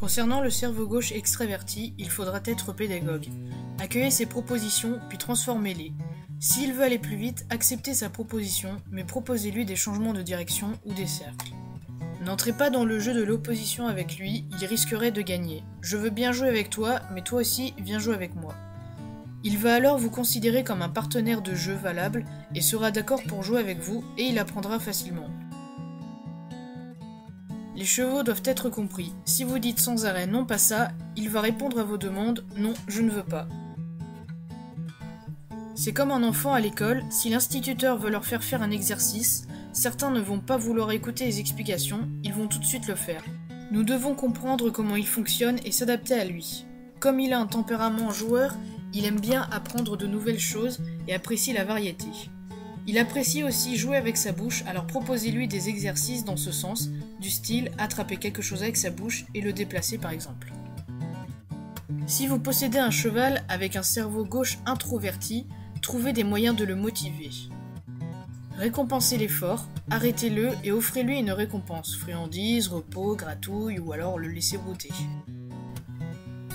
Concernant le cerveau gauche extraverti, il faudra être pédagogue. Accueillez ses propositions, puis transformez-les. S'il veut aller plus vite, acceptez sa proposition, mais proposez-lui des changements de direction ou des cercles. N'entrez pas dans le jeu de l'opposition avec lui, il risquerait de gagner. Je veux bien jouer avec toi, mais toi aussi, viens jouer avec moi. Il va alors vous considérer comme un partenaire de jeu valable et sera d'accord pour jouer avec vous et il apprendra facilement. Les chevaux doivent être compris. Si vous dites sans arrêt non pas ça, il va répondre à vos demandes non, je ne veux pas. C'est comme un enfant à l'école, si l'instituteur veut leur faire faire un exercice, certains ne vont pas vouloir écouter les explications, ils vont tout de suite le faire. Nous devons comprendre comment il fonctionne et s'adapter à lui. Comme il a un tempérament joueur, il aime bien apprendre de nouvelles choses et apprécie la variété. Il apprécie aussi jouer avec sa bouche, alors proposez-lui des exercices dans ce sens, du style attraper quelque chose avec sa bouche et le déplacer par exemple. Si vous possédez un cheval avec un cerveau gauche introverti, trouvez des moyens de le motiver. Récompensez l'effort, arrêtez-le et offrez-lui une récompense, friandises, repos, gratouille ou alors le laissez brouter.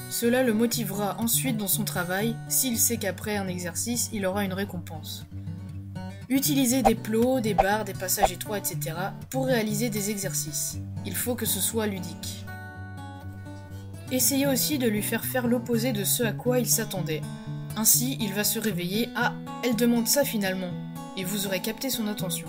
Cela le motivera ensuite dans son travail, s'il sait qu'après un exercice, il aura une récompense. Utilisez des plots, des barres, des passages étroits, etc. pour réaliser des exercices. Il faut que ce soit ludique. Essayez aussi de lui faire faire l'opposé de ce à quoi il s'attendait. Ainsi, il va se réveiller « Ah, elle demande ça finalement !» et vous aurez capté son attention.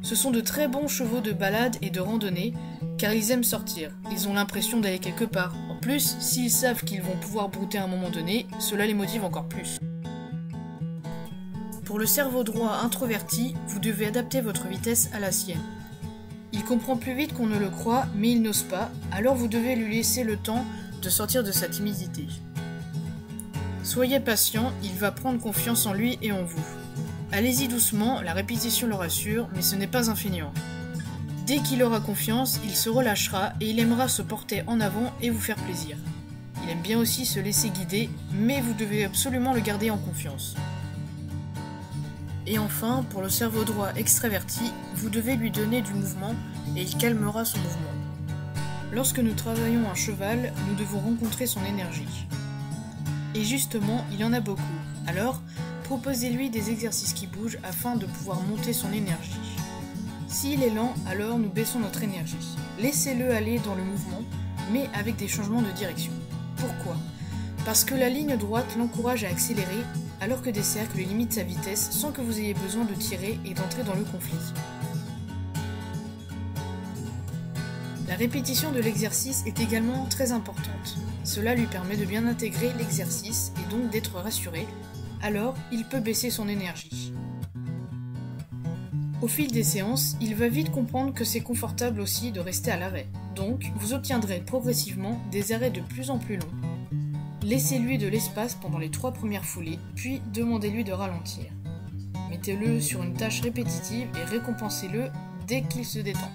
Ce sont de très bons chevaux de balade et de randonnée, car ils aiment sortir, ils ont l'impression d'aller quelque part. En plus, s'ils savent qu'ils vont pouvoir brouter à un moment donné, cela les motive encore plus. Pour le cerveau droit introverti, vous devez adapter votre vitesse à la sienne. Il comprend plus vite qu'on ne le croit, mais il n'ose pas, alors vous devez lui laisser le temps de sortir de sa timidité. Soyez patient, il va prendre confiance en lui et en vous. Allez-y doucement, la répétition le rassure, mais ce n'est pas un feignant. Dès qu'il aura confiance, il se relâchera et il aimera se porter en avant et vous faire plaisir. Il aime bien aussi se laisser guider, mais vous devez absolument le garder en confiance. Et enfin, pour le cerveau droit extraverti, vous devez lui donner du mouvement et il calmera son mouvement. Lorsque nous travaillons un cheval, nous devons rencontrer son énergie. Et justement, il y en a beaucoup. Alors, proposez-lui des exercices qui bougent afin de pouvoir monter son énergie. S'il est lent, alors nous baissons notre énergie. Laissez-le aller dans le mouvement, mais avec des changements de direction. Pourquoi ? Parce que la ligne droite l'encourage à accélérer, alors que des cercles limitent sa vitesse sans que vous ayez besoin de tirer et d'entrer dans le conflit. La répétition de l'exercice est également très importante. Cela lui permet de bien intégrer l'exercice et donc d'être rassuré, alors il peut baisser son énergie. Au fil des séances, il va vite comprendre que c'est confortable aussi de rester à l'arrêt, donc vous obtiendrez progressivement des arrêts de plus en plus longs. Laissez-lui de l'espace pendant les 3 premières foulées, puis demandez-lui de ralentir. Mettez-le sur une tâche répétitive et récompensez-le dès qu'il se détend.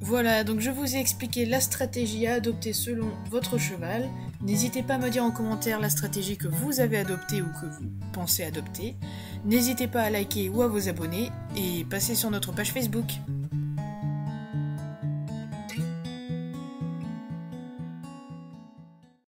Voilà, donc je vous ai expliqué la stratégie à adopter selon votre cheval. N'hésitez pas à me dire en commentaire la stratégie que vous avez adoptée ou que vous pensez adopter. N'hésitez pas à liker ou à vous abonner et passez sur notre page Facebook.